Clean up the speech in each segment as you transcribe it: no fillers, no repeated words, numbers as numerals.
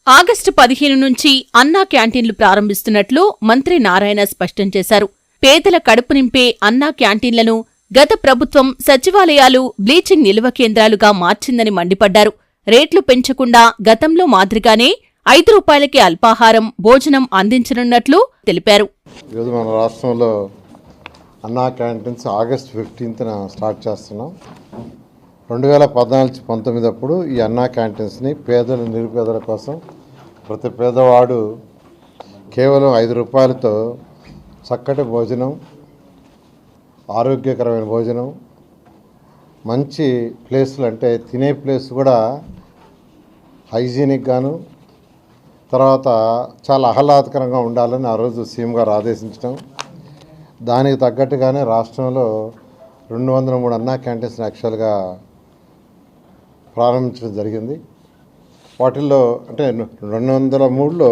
August 15 నుంచి అన్నా క్యాంటీన్లు ప్రారంభిస్తున్నట్లు మంత్రి నారాయణ స్పష్టం చేశారు. పేదల కడుపు నింపే అన్నా క్యాంటీన్లను గత ప్రభుత్వం సచివాలయాలు, బ్లీచింగ్ నిల్వ కేంద్రాలుగా మార్చిందని మండిపడ్డారు. రేట్లు పెంచకుండా గతంలో మాదిరిగానే ₹5కి అల్పాహారం, భోజనం అందించనున్నట్లు తెలిపారు. ఈరోజు మన రాష్ట్రంలో అన్నా క్యాంటీన్స్ ఆగస్టు 15న స్టార్ట్ చేస్తున్నాం. 2014-19 అప్పుడు ఈ అన్నా క్యాంటీన్స్ని పేదలు, నిరుపేదల కోసం ప్రతి పేదవాడు కేవలం ₹5తో చక్కటి భోజనం, ఆరోగ్యకరమైన భోజనం, మంచి ప్లేసులు అంటే తినే ప్లేస్ కూడా హైజీనిక్ గాను, తర్వాత చాలా ఆహ్లాదకరంగా ఉండాలని ఆ రోజు సీఎం గారు ఆదేశించడం, దానికి తగ్గట్టుగానే రాష్ట్రంలో 203 అన్నా క్యాంటీన్స్ యాక్చువల్గా ప్రారంభించడం జరిగింది. వాటిల్లో అంటే 203లో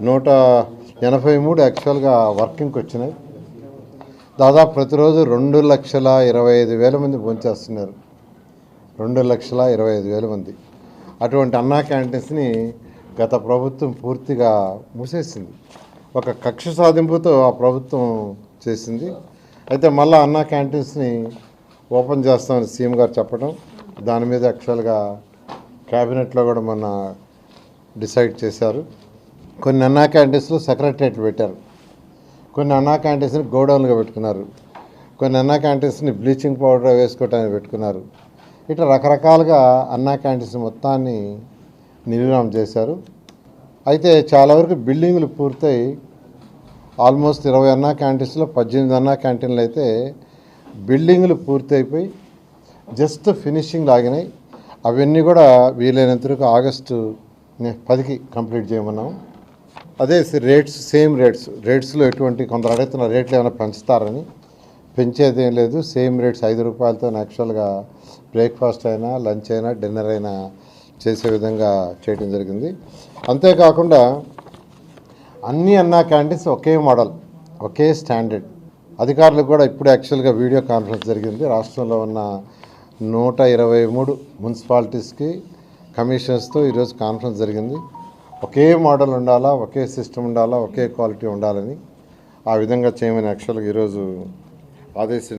183 యాక్చువల్గా వర్కింగ్కి వచ్చినాయి. దాదాపు ప్రతిరోజు 2,25,000 మంది భోంచేస్తున్నారు. 2,25,000 మంది. అటువంటి అన్నా క్యాంటీన్స్ని గత ప్రభుత్వం పూర్తిగా మూసేసింది. ఒక కక్ష సాధింపుతో ఆ ప్రభుత్వం చేసింది. అయితే మళ్ళీ అన్నా క్యాంటీన్స్ని ఓపెన్ చేస్తామని సీఎం గారు చెప్పడం, దాని మీద యాక్చువల్గా క్యాబినెట్లో కూడా మొన్న డిసైడ్ చేశారు. కొన్ని అన్నా క్యాంటీన్స్లో సెక్రటరియట్ పెట్టారు, కొన్ని అన్నా క్యాంటీన్స్ని గోడౌన్లుగా పెట్టుకున్నారు, కొన్ని అన్నా క్యాంటీన్స్ని బ్లీచింగ్ పౌడర్ వేసుకోవటానికి పెట్టుకున్నారు. ఇట్లా రకరకాలుగా అన్నా క్యాంటీన్స్ మొత్తాన్ని నిర్మాణం చేశారు. అయితే చాలా వరకు బిల్డింగులు పూర్తయి ఆల్మోస్ట్ 20 అన్నా క్యాంటీన్స్లో 18 అన్నా క్యాంటీన్లు అయితే బిల్డింగులు పూర్తయిపోయి జస్ట్ ఫినిషింగ్ లాగినాయి. అవన్నీ కూడా వీలైనంత వరకు ఆగస్టు 10కి కంప్లీట్ చేయమన్నాం. అదే సేమ్ రేట్స్లో ఎటువంటి కొందరు అడుగుతున్న రేట్లు ఏమైనా పెంచుతారని, పెంచేది ఏం లేదు. సేమ్ రేట్స్ ₹5తో యాక్చువల్గా బ్రేక్ఫాస్ట్ అయినా, లంచ్ అయినా, డిన్నర్ అయినా చేసే విధంగా చేయడం జరిగింది. అంతేకాకుండా అన్ని అన్నా క్యాంటీన్స్ ఒకే మోడల్, ఒకే స్టాండర్డ్. అధికారులకు కూడా ఇప్పుడు యాక్చువల్గా వీడియో కాన్ఫరెన్స్ జరిగింది. రాష్ట్రంలో ఉన్న 123 మున్సిపాలిటీస్కి కమిషన్స్తో ఈరోజు కాన్ఫరెన్స్ జరిగింది. ఒకే మోడల్ ఉండాలా, ఒకే సిస్టమ్ ఉండాలా, ఒకే క్వాలిటీ ఉండాలని ఆ విధంగా చేయమని యాక్చువల్గా ఈరోజు ఆదేశించారు.